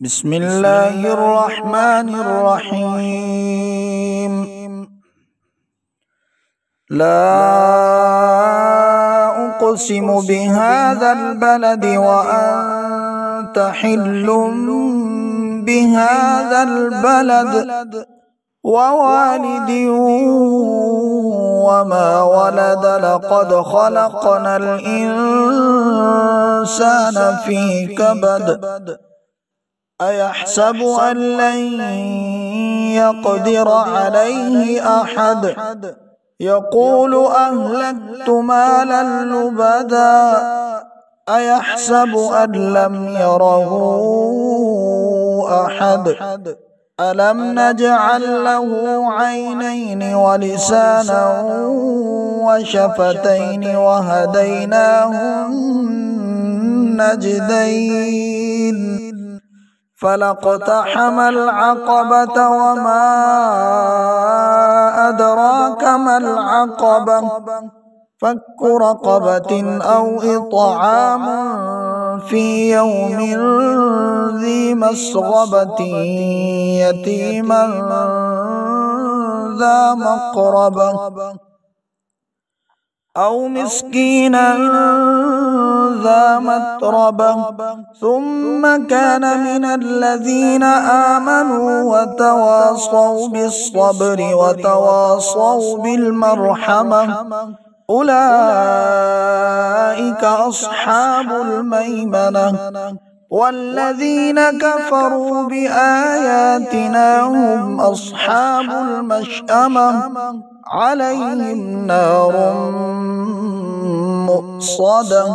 بسم الله الرحمن الرحيم. لا أقسم بهذا البلد وأنت حل بهذا البلد ووالد وما ولد لقد خلقنا الإنسان في كبد أيحسب أن لن يقدر عليه أحد يقول أهلكت مالا لبدا أيحسب أن لم يره أحد ألم نجعل له عينين ولسانا وشفتين وهديناه النجدين فلاقتحم العقبة وما أدراك ما العقبة فك رقبة أو إطعام في يوم ذي مسغبة يتيما ذا مقربة أو مسكينا ذا متربة ثم كان من الذين آمنوا وتواصوا بالصبر وتواصوا بالمرحمة أولئك أصحاب الميمنة والذين كفروا بآياتنا هم أصحاب المشأمة عليهم نار مؤصدة